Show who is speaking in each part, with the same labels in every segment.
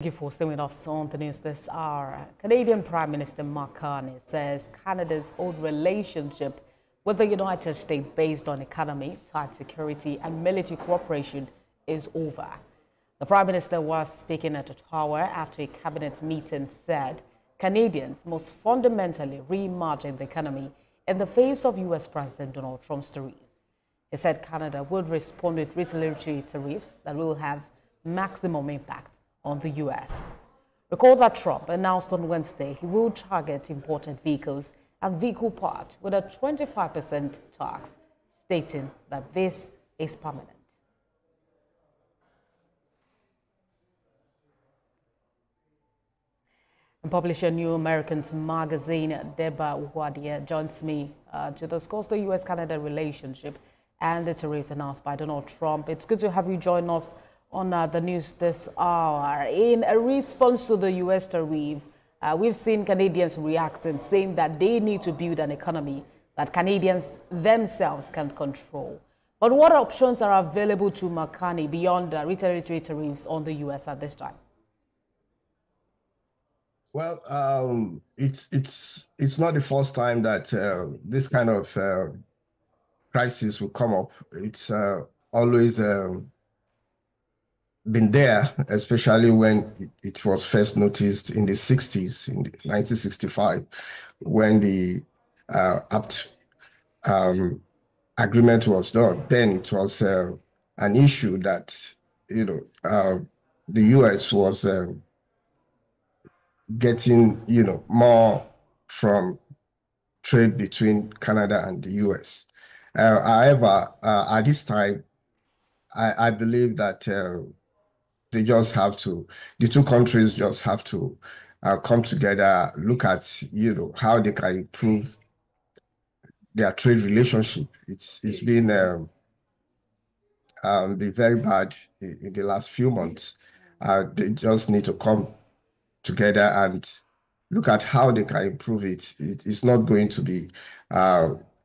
Speaker 1: Thank you for staying with us on the news this hour. Canadian Prime Minister Mark Carney says Canada's old relationship with the United States based on economy, tight security and military cooperation is over. The Prime Minister was speaking at Ottawa after a cabinet meeting said Canadians must fundamentally reimagine the economy in the face of U.S. President Donald Trump's tariffs. He said Canada would respond with retaliatory tariffs that will have maximum impact on the U.S. Recall that Trump announced on Wednesday he will target imported vehicles and vehicle parts with a 25% tax, stating that this is permanent. And publisher New Americans magazine, Deborah Wadia, joins me to discuss the U.S.-Canada relationship and the tariff announced by Donald Trump. It's good to have you join us on the news this hour. In a response to the U.S. tariff, we've seen Canadians reacting, saying that they need to build an economy that Canadians themselves can control. But what options are available to Mark Carney beyond retaliatory tariffs on the U.S. at this time?
Speaker 2: Well, it's not the first time that this kind of crisis will come up. It's always been there, especially when it was first noticed in the 60s, in 1965, when the apt agreement was done. Then it was an issue that, the U.S. was getting, more from trade between Canada and the U.S. However, at this time, I believe that they just have to, the two countries just have to come together, look at, how they can improve their trade relationship. It's been very bad in the last few months. They just need to come together and look at how they can improve it. It's not going to be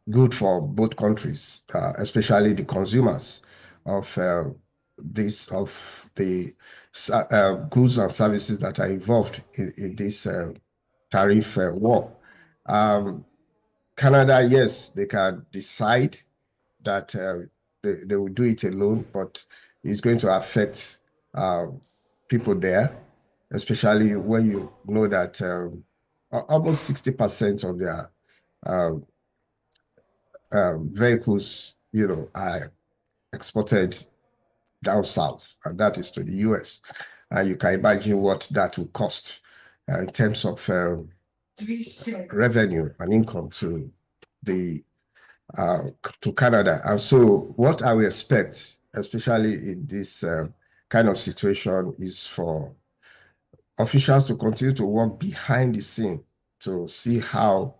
Speaker 2: good for both countries, especially the consumers of the goods and services that are involved in this tariff war. Canada, yes, they can decide that they will do it alone, but it's going to affect people there, especially when you know that almost 60% of their vehicles, are exported down south, and that is to the U.S. And you can imagine what that will cost in terms of revenue and income to Canada. And so what I will expect, especially in this kind of situation, is for officials to continue to work behind the scene to see how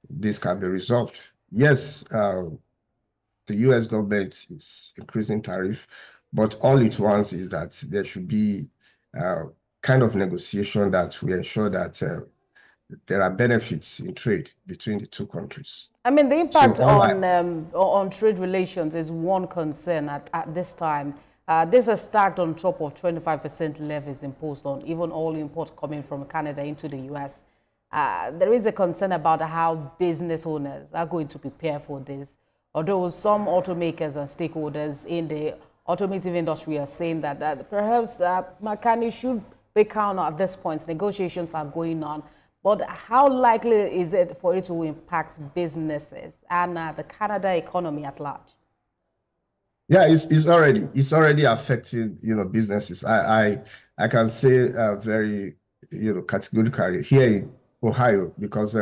Speaker 2: this can be resolved. Yes, the U.S. government is increasing tariff, but all it wants is that there should be kind of negotiation that will ensure that there are benefits in trade between the two countries.
Speaker 1: I mean, the impact on trade relations is one concern at this time. This is stacked on top of 25% levies imposed on even all imports coming from Canada into the U.S. There is a concern about how business owners are going to prepare for this. Although some automakers and stakeholders in the automotive industry are saying that perhaps Mark Carney should be calm at this point. Negotiations are going on. But how likely is it for it to impact businesses and the Canada economy at large?
Speaker 2: Yeah, it's already affecting businesses. I can say very categorically here in Ohio, because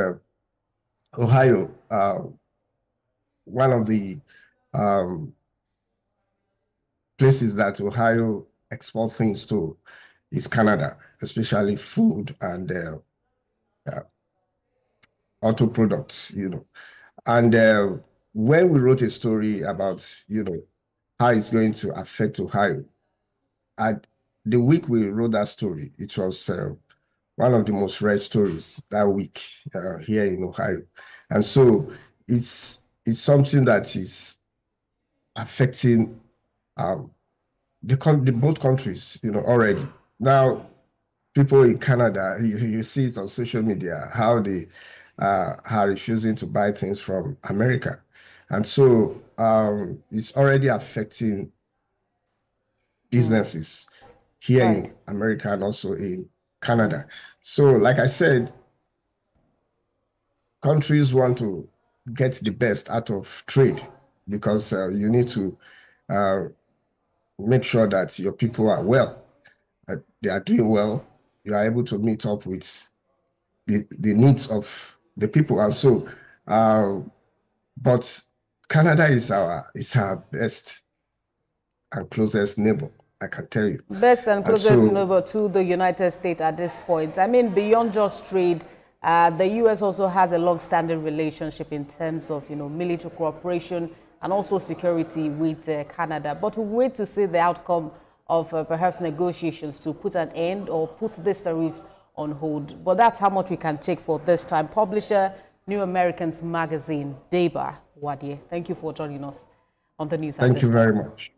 Speaker 2: Ohio, one of the places that Ohio exports things to is Canada, especially food and auto products, And when we wrote a story about, how it's going to affect Ohio, the week we wrote that story, it was one of the most read stories that week here in Ohio. And so it's something that is affecting both countries, already. Now, people in Canada, you see it on social media, how they are refusing to buy things from America. And so it's already affecting businesses here
Speaker 1: Right.
Speaker 2: in America and also in Canada. So, like I said, countries want to get the best out of trade because you need to make sure that your people are well, that they are doing well, you are able to meet up with the needs of the people. And so, but Canada is our best and closest neighbor, I can tell you.
Speaker 1: Best and
Speaker 2: And
Speaker 1: closest
Speaker 2: so,
Speaker 1: neighbor to the United States at this point. I mean, beyond just trade, the U.S. also has a long-standing relationship in terms of, military cooperation and also security with Canada. But we wait to see the outcome of perhaps negotiations to put an end or put these tariffs on hold. But that's how much we can take for this time. Publisher, New Americans Magazine, Deba Wadie. Thank you for joining us on the news at
Speaker 2: thank
Speaker 1: this
Speaker 2: you
Speaker 1: time.
Speaker 2: very much.